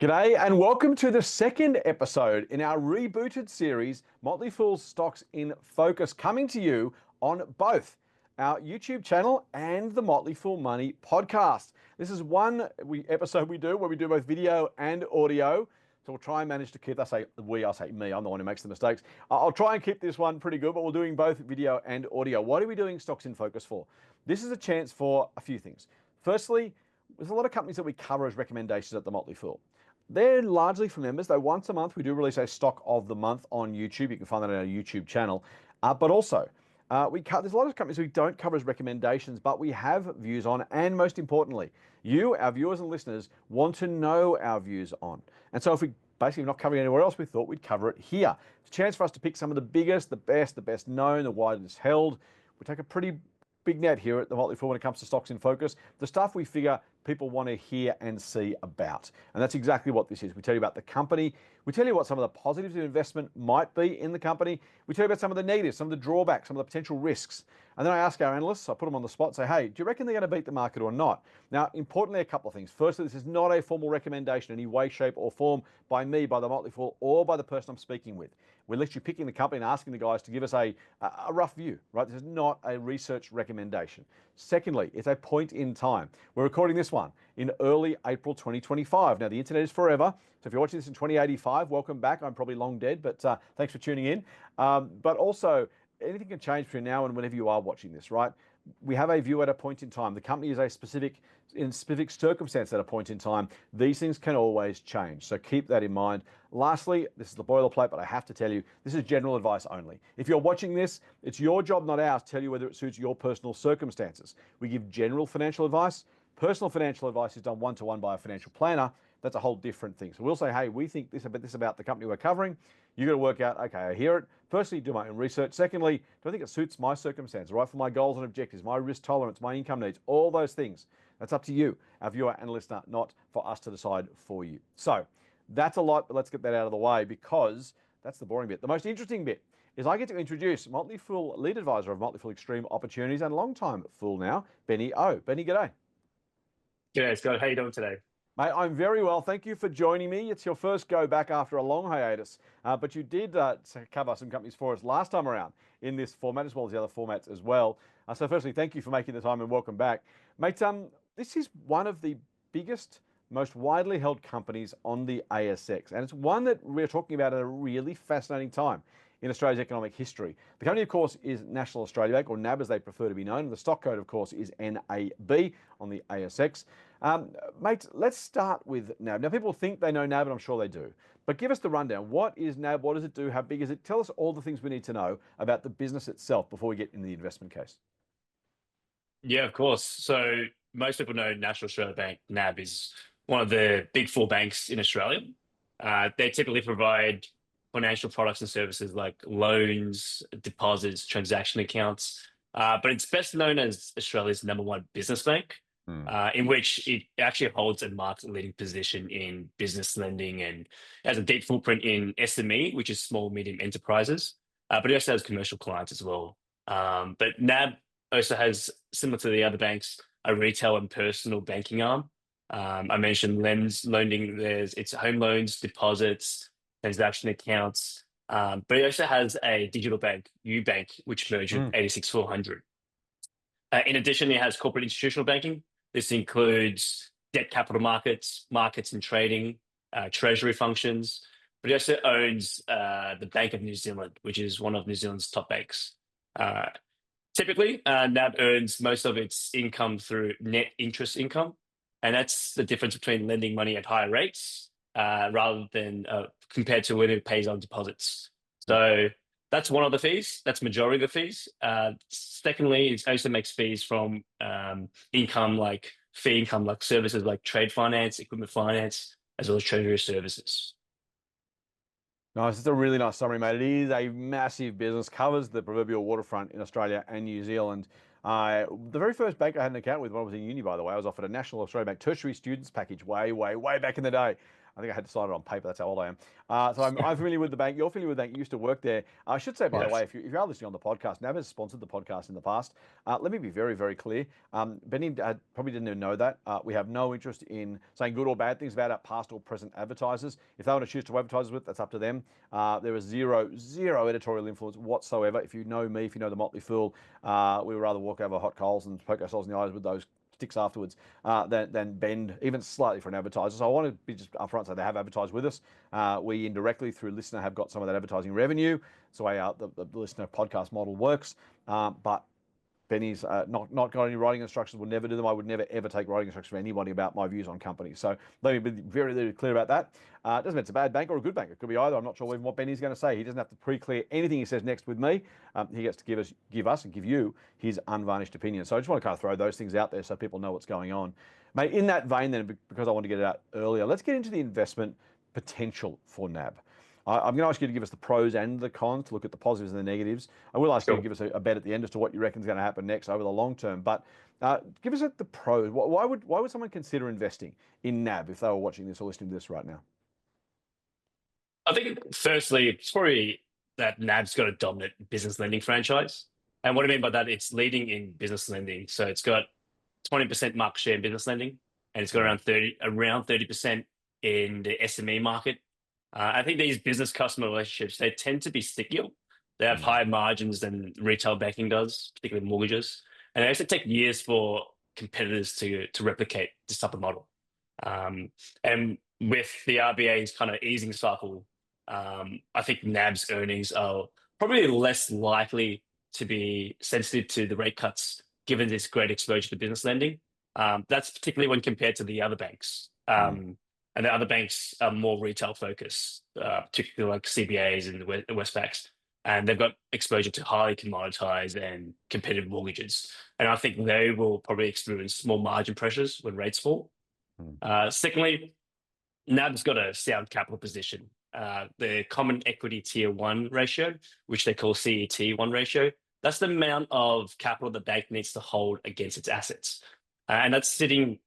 G'day and welcome to the second episode in our rebooted series, Motley Fool's Stocks in Focus, coming to you on both our YouTube channel and the Motley Fool Money podcast. This is one episode we do where we do both video and audio. So we'll try and manage to keep, I say me, I'm the one who makes the mistakes. I'll try and keep this one pretty good, but we're doing both video and audio. What are we doing Stocks in Focus for? This is a chance for a few things. Firstly, there's a lot of companies that we cover as recommendations at the Motley Fool. They're largely for members, though once a month we do release a stock of the month on YouTube. You can find that on our YouTube channel. But also, there's a lot of companies we don't cover as recommendations, but we have views on, and most importantly, you, our viewers and listeners, want to know our views on. And so if we basically not covering anywhere else, we thought we'd cover it here. It's a chance for us to pick some of the biggest, the best known, the widest held. We take a pretty big net here at the Motley Fool when it comes to Stocks in Focus, the stuff we figure people want to hear and see about. And that's exactly what this is. We tell you about the company. We tell you what some of the positives of investment might be in the company. We tell you about some of the negatives, some of the drawbacks, some of the potential risks. And then I ask our analysts, I put them on the spot and say, hey, do you reckon they're going to beat the market or not? Now, importantly, a couple of things. Firstly, this is not a formal recommendation in any way, shape or form by me, by the Motley Fool, or by the person I'm speaking with. We're literally picking the company and asking the guys to give us a rough view, right? This is not a research recommendation. Secondly, it's a point in time. We're recording this one in early April 2025. Now, the internet is forever. So if you're watching this in 2085, welcome back. I'm probably long dead, but thanks for tuning in. But also, anything can change between now and whenever you are watching this, right? We have a view at a point in time. The company is in specific circumstance at a point in time. These things can always change. So keep that in mind. Lastly, this is the boilerplate, but I have to tell you, this is general advice only. If you're watching this, it's your job, not ours, to tell you whether it suits your personal circumstances. We give general financial advice. Personal financial advice is done one-to-one by a financial planner. That's a whole different thing. So we'll say, hey, we think this about the company we're covering. You've got to work out, okay, I hear it. Firstly, do my own research. Secondly, do I think it suits my circumstances, right? For my goals and objectives, my risk tolerance, my income needs, all those things. That's up to you, our viewer and listener, not for us to decide for you. So that's a lot, but let's get that out of the way because that's the boring bit. The most interesting bit is I get to introduce Motley Fool lead advisor of Motley Fool Extreme Opportunities and long-time Fool now, Benny O. Benny, g'day. G'day, Scott. How you doing today? Mate, I'm very well. Thank you for joining me. It's your first go back after a long hiatus, but you did cover some companies for us last time around in this format as well as the other formats as well. So firstly, thank you for making the time and welcome back. Mate, this is one of the biggest, most widely held companies on the ASX, and it's one that we're talking about at a really fascinating time in Australia's economic history. The company, of course, is National Australia Bank, or NAB as they prefer to be known. The stock code, of course, is NAB on the ASX. Mate, let's start with NAB. Now, people think they know NAB, and I'm sure they do. But give us the rundown. What is NAB? What does it do? How big is it? Tell us all the things we need to know about the business itself before we get into the investment case. Yeah, of course. So most people know National Australia Bank, NAB, is one of the big four banks in Australia. They typically provide financial products and services like loans, deposits, transaction accounts. But it's best known as Australia's #1 business bank, in which it actually holds a market-leading position in business lending and has a deep footprint in SME, which is small, medium enterprises. But it also has commercial clients as well. But NAB also has, similar to the other banks, a retail and personal banking arm. I mentioned lending, it's home loans, deposits, transaction accounts, but it also has a digital bank, UBank, which merged with 86 400. In addition, it has corporate institutional banking. This includes debt capital markets, markets and trading, treasury functions, but it also owns the Bank of New Zealand, which is one of New Zealand's top banks. Typically, NAB earns most of its income through net interest income, and that's the difference between lending money at higher rates rather than compared to when it pays on deposits. So that's one of the fees. That's majority of the fees. Secondly, it also makes fees from fee income like services like trade finance, equipment finance, as well as treasury services. Nice. It's a really nice summary, mate. It is a massive business, covers the proverbial waterfront in Australia and New Zealand. The very first bank I had an account with when I was in uni, by the way, I was offered a National Australia Bank tertiary students package way back in the day. I think I had to sign it on paper. That's how old I am. So I'm familiar with the bank. You're familiar with the bank. You used to work there. I should say, by the Yes. way, if you are listening on the podcast, NAB has sponsored the podcast in the past. Let me be very, very clear. Benny probably didn't even know that. We have no interest in saying good or bad things about our past or present advertisers. If they want to choose to advertise with, that's up to them. There is zero editorial influence whatsoever. If you know me, if you know the Motley Fool, we would rather walk over hot coals and poke ourselves in the eyes with those sticks afterwards than bend even slightly for an advertiser. So I want to be just upfront, so they have advertised with us. We indirectly through Listener have got some of that advertising revenue. It's the way the Listener podcast model works. But Benny's not got any writing instructions, will never do them. I would never, ever take writing instructions from anybody about my views on companies. So let me be very, very clear about that. Doesn't mean it's a bad bank or a good bank. It could be either. I'm not sure even what Benny's going to say. He doesn't have to pre-clear anything he says next with me. He gets to give us and give you his unvarnished opinion. So I just want to kind of throw those things out there so people know what's going on. Mate, in that vein then, because I want to get it out earlier, let's get into the investment potential for NAB. I'm going to ask you to give us the pros and the cons, to look at the positives and the negatives. I will ask you to give us a bet at the end as to what you reckon is going to happen next over the long term. But give us the pros. Why would someone consider investing in NAB if they were watching this or listening to this right now? I think firstly, it's probably that NAB's got a dominant business lending franchise. And what I mean by that, it's leading in business lending. So it's got 20% market share in business lending, and it's got around 30% in the SME market. I think these business customer relationships, they tend to be stickier. They have higher margins than retail banking does, particularly mortgages. And they actually take years for competitors to replicate this type of model. And with the RBA's kind of easing cycle, I think NAB's earnings are probably less likely to be sensitive to the rate cuts, given this great exposure to business lending. That's particularly when compared to the other banks. And the other banks are more retail focused, particularly like CBAs and the Westpacs. And they've got exposure to highly commoditized and competitive mortgages. And I think they will probably experience small margin pressures when rates fall. Secondly, NAB's got a sound capital position. The common equity tier 1 ratio, which they call CET1 ratio, that's the amount of capital the bank needs to hold against its assets. And that's sitting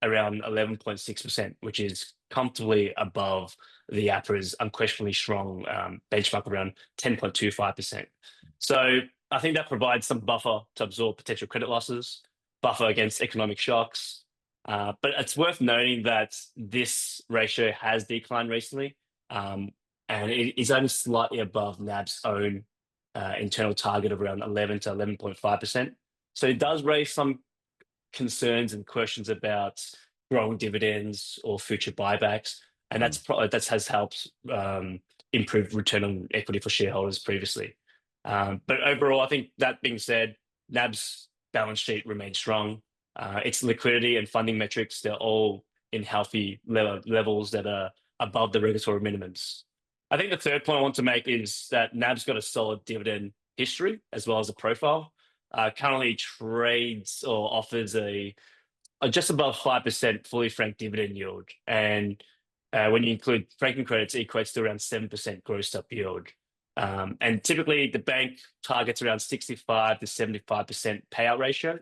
around 11.6%, which is comfortably above the APRA's unquestionably strong benchmark around 10.25%. So I think that provides some buffer to absorb potential credit losses, buffer against economic shocks. But it's worth noting that this ratio has declined recently, and it is only slightly above NAB's own internal target of around 11 to 11.5%. So it does raise some concerns and questions about growing dividends or future buybacks, and that has helped improve return on equity for shareholders previously. But overall, I think that being said, NAB's balance sheet remains strong. Its liquidity and funding metrics, they're all in healthy levels that are above the regulatory minimums. I think the third point I want to make is that NAB's got a solid dividend history as well as a profile. Currently trades or offers a just above 5% fully franked dividend yield. And when you include franking credits, it equates to around 7% grossed up yield. And typically the bank targets around 65 to 75% payout ratio.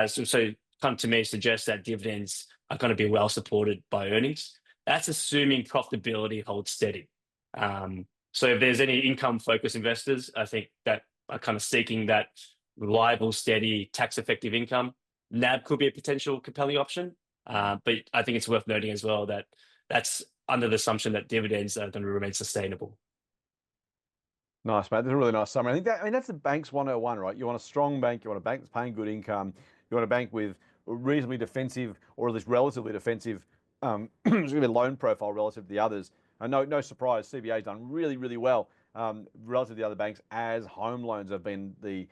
So come to me suggests that dividends are going to be well supported by earnings. That's assuming profitability holds steady. So if there's any income focused investors, I think that are kind of seeking that reliable, steady, tax effective income, NAB could be a potential compelling option. But I think it's worth noting as well that that's under the assumption that dividends are going to remain sustainable. Nice, mate. That's a really nice summary. I think that's the bank's 101, right? You want a strong bank, you want a bank that's paying good income, you want a bank with a reasonably defensive or at least relatively defensive loan profile relative to the others. And no surprise, CBA's done really, really well relative to the other banks, as home loans have been the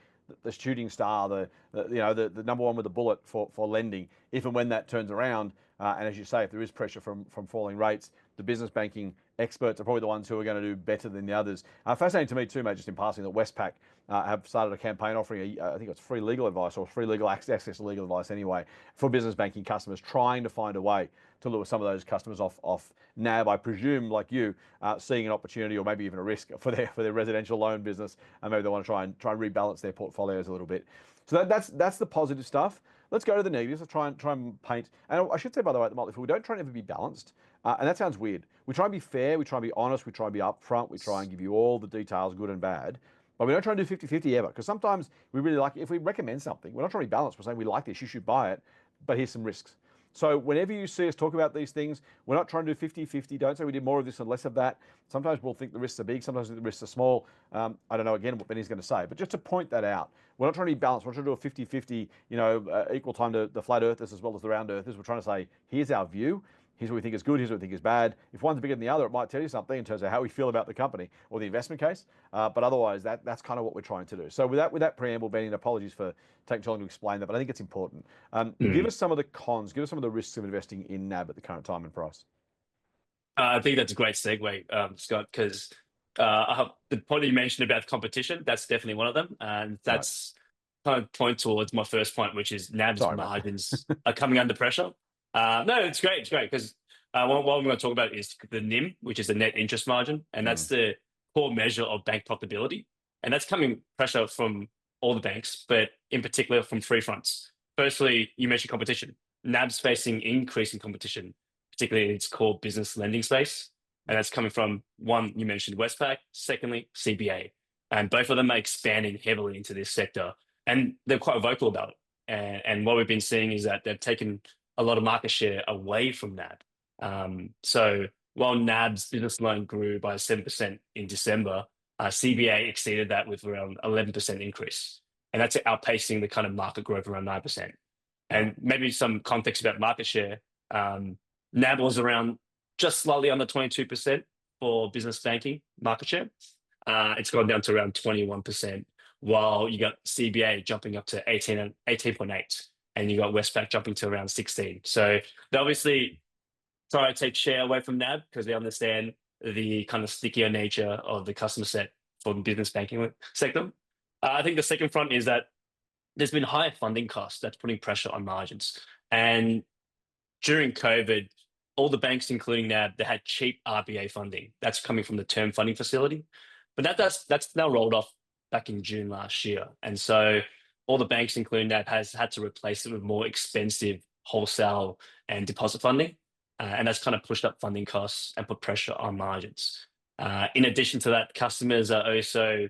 shooting star, the number one with the bullet for lending. If and when that turns around, and as you say, if there is pressure from falling rates, the business banking experts are probably the ones who are going to do better than the others. Fascinating to me too, mate, just in passing, that Westpac have started a campaign offering, I think it's free legal advice or free legal access to legal advice anyway, for business banking customers, trying to find a way to lure some of those customers off NAB, I presume, like you, seeing an opportunity or maybe even a risk for their residential loan business, and maybe they want to try and rebalance their portfolios a little bit. So that's the positive stuff. Let's go to the negatives. Let's try and paint. And I should say, by the way, at the Motley Fool, we don't try and ever be balanced. And that sounds weird. We try and be fair, we try and be honest, we try and be upfront, we try and give you all the details, good and bad. But we don't try and do 50-50 ever, because sometimes we really like, if we recommend something, we're not trying to be balanced, we're saying we like this, you should buy it, but here's some risks. So whenever you see us talk about these things, we're not trying to do 50-50. Don't say we did more of this and less of that. Sometimes we'll think the risks are big, sometimes the risks are small. I don't know, again, what Benny's going to say, but just to point that out, we're not trying to be balanced. We're not trying to do a 50-50, equal time to the flat earthers as well as the round earthers. We're trying to say, here's our view. Here's what we think is good. Here's what we think is bad. If one's bigger than the other, it might tell you something in terms of how we feel about the company or the investment case. But otherwise, that's kind of what we're trying to do. So with that preamble, Benny, and apologies for taking too long to explain that, but I think it's important. Give us some of the cons. Give us some of the risks of investing in NAB at the current time and price. I think that's a great segue, Scott, because the point you mentioned about competition, that's definitely one of them. And that's kind of point towards my first point, which is NAB's margins are coming under pressure. No, it's great. It's great because what I'm going to talk about is the NIM, which is the net interest margin. And that's the core measure of bank profitability. And that's coming pressure from all the banks, but in particular from three fronts. Firstly, you mentioned competition. NAB's facing increasing competition, particularly in its core business lending space. And that's coming from one, you mentioned Westpac, secondly, CBA. And both of them are expanding heavily into this sector. And they're quite vocal about it. And what we've been seeing is that they've taken a lot of market share away from NAB. So while NAB's business loan grew by 7% in December, CBA exceeded that with around 11% increase. And that's outpacing the kind of market growth around 9%. And maybe some context about market share. NAB was around just slightly under 22% for business banking market share. It's gone down to around 21%, while you got CBA jumping up to 18.8, and you got Westpac jumping to around 16. So they obviously try to take share away from NAB because they understand the kind of stickier nature of the customer set for the business banking sector. I think the second front is that there's been higher funding costs that's putting pressure on margins. And during COVID, all the banks, including NAB, they had cheap RBA funding. That's coming from the term funding facility. But that's now rolled off back in June last year. And so all the banks, including NAB, has had to replace it with more expensive wholesale and deposit funding. And that's kind of pushed up funding costs and put pressure on margins. In addition to that, customers are also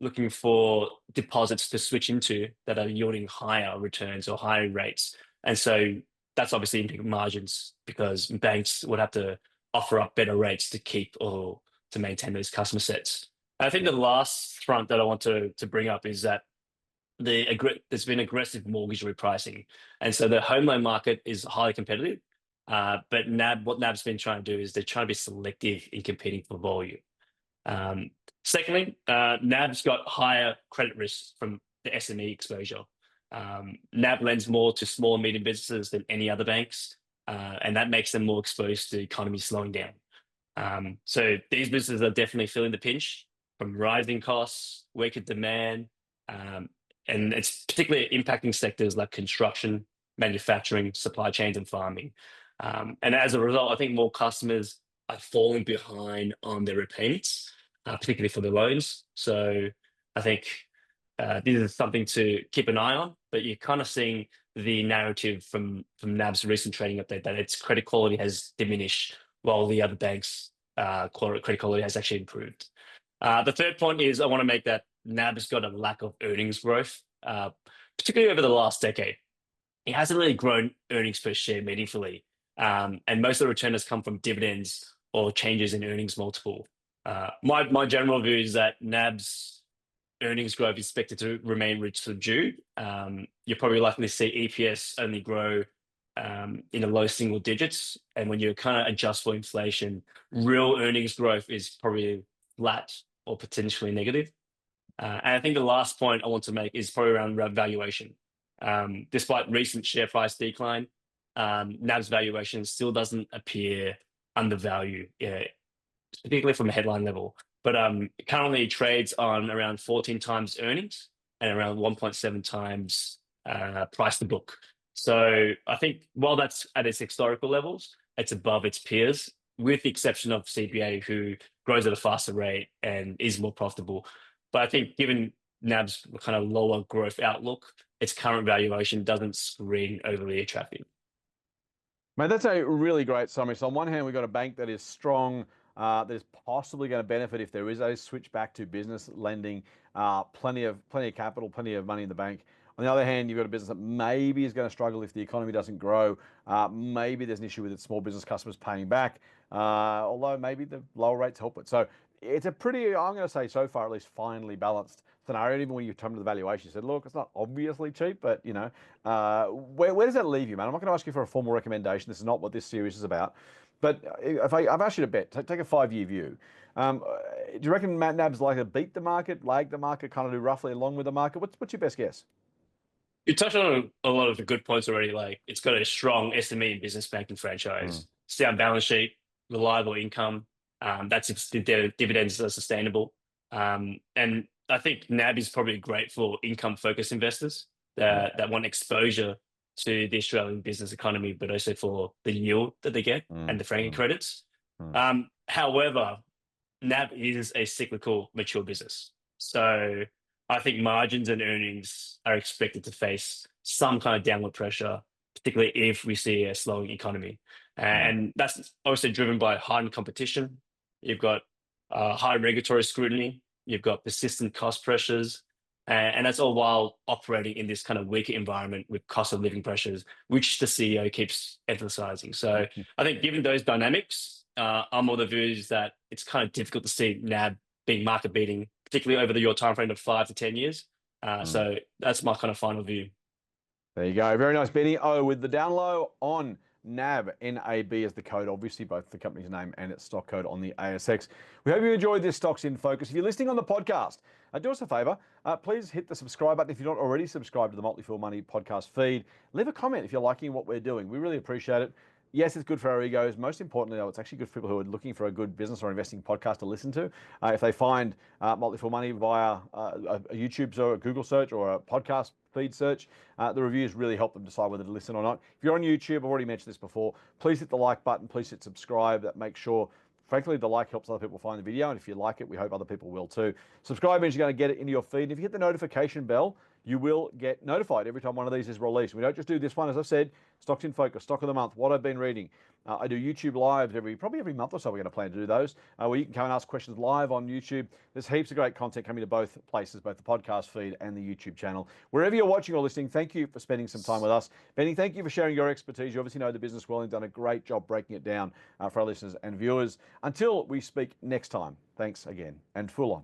looking for deposits to switch into that are yielding higher returns or higher rates. And so that's obviously impacting margins because banks would have to offer up better rates to keep or to maintain those customer sets. I think the last front that I want to bring up is that there's been aggressive mortgage repricing. And so the home loan market is highly competitive. But what NAB's been trying to do is they're trying to be selective in competing for volume. Secondly, NAB's got higher credit risks from the SME exposure. NAB lends more to small and medium businesses than any other banks, and that makes them more exposed to the economy slowing down. So these businesses are definitely feeling the pinch from rising costs, weaker demand, and it's particularly impacting sectors like construction, manufacturing, supply chains, and farming. And as a result, I think more customers are falling behind on their repayments, particularly for the loans. So I think this is something to keep an eye on, but you're kind of seeing the narrative from NAB's recent trading update that its credit quality has diminished while the other banks' credit quality has actually improved. The third point is I want to make that NAB has got a lack of earnings growth, particularly over the last decade. It hasn't really grown earnings per share meaningfully. And most of the return has come from dividends or changes in earnings multiple. My general view is that NAB's earnings growth is expected to remain subdued. You're probably likely to see EPS only grow in the low single digits. And when you kind of adjust for inflation, real earnings growth is probably flat or potentially negative. And I think the last point I want to make is probably around valuation. Despite recent share price decline, NAB's valuation still doesn't appear undervalued, particularly from a headline level. But currently it trades on around 14 times earnings and around 1.7 times price to book. So I think while that's at its historical levels, it's above its peers, with the exception of CBA, who grows at a faster rate and is more profitable. But I think given NAB's kind of lower growth outlook, its current valuation doesn't screen overly attractive. Mate, that's a really great summary. So on one hand, we've got a bank that is strong, that is possibly going to benefit if there is a switch back to business lending, plenty of capital, plenty of money in the bank. On the other hand, you've got a business that maybe is going to struggle if the economy doesn't grow. Maybe there's an issue with its small business customers paying back, although maybe the lower rates help it. So it's a pretty, I'm going to say so far at least, finely balanced scenario. Even when you come to the valuation, you said, look, it's not obviously cheap, but where does that leave you, man? I'm not going to ask you for a formal recommendation. This is not what this series is about. But if I've asked you to bet, take a 5-year view. Do you reckon NAB's likely to beat the market, lag the market, kind of do roughly along with the market? What's your best guess? You touched on a lot of the good points already. Like it's got a strong SME and business banking Mm, franchise, sound balance sheet, reliable income. That's if the dividends are sustainable. And I think NAB is probably great for income focused investors yeah. that want exposure to the Australian business economy, but also for the yield that they get and Mm, the franking mm, credits. mm, However, NAB is a cyclical, mature business. So I think margins and earnings are expected to face some kind of downward pressure, particularly if we see a slowing economy. mm, And that's also driven by heightened competition. You've got high regulatory scrutiny, you've got persistent cost pressures, and that's all while operating in this kind of weaker environment with cost of living pressures, which the CEO keeps emphasizing. So mm. I think given those dynamics, I'm of the views that it's kind of difficult to see NAB being market beating, particularly over your time frame of 5 to 10 years. Mm. So that's my kind of final view. There you go. Very nice, Benny. Oh, with the down low on NAB, NAB is the code, obviously, both the company's name and its stock code on the ASX. We hope you enjoyed this Stocks in Focus. If you're listening on the podcast, do us a favor. Please hit the subscribe button if you're not already subscribed to the Motley Fool Money podcast feed. Leave a comment if you're liking what we're doing. We really appreciate it. Yes, it's good for our egos. Most importantly, though, it's actually good for people who are looking for a good business or investing podcast to listen to. If they find Motley Fool Money via a YouTube or a Google search or a podcast feed search, the reviews really help them decide whether to listen or not. If you're on YouTube, I've already mentioned this before, please hit the like button, please hit subscribe. That makes sure, frankly, the like helps other people find the video. And if you like it, we hope other people will too. Subscribe means you're going to get it into your feed. And if you hit the notification bell, you will get notified every time one of these is released. We don't just do this one, as I've said, Stocks in Focus, Stock of the Month, what I've been reading. I do YouTube lives probably every month or so. We're going to plan to do those where you can come and ask questions live on YouTube. There's heaps of great content coming to both places, both the podcast feed and the YouTube channel. Wherever you're watching or listening, thank you for spending some time with us. Benny, thank you for sharing your expertise. You obviously know the business well and done a great job breaking it down for our listeners and viewers. Until we speak next time, thanks again and full on.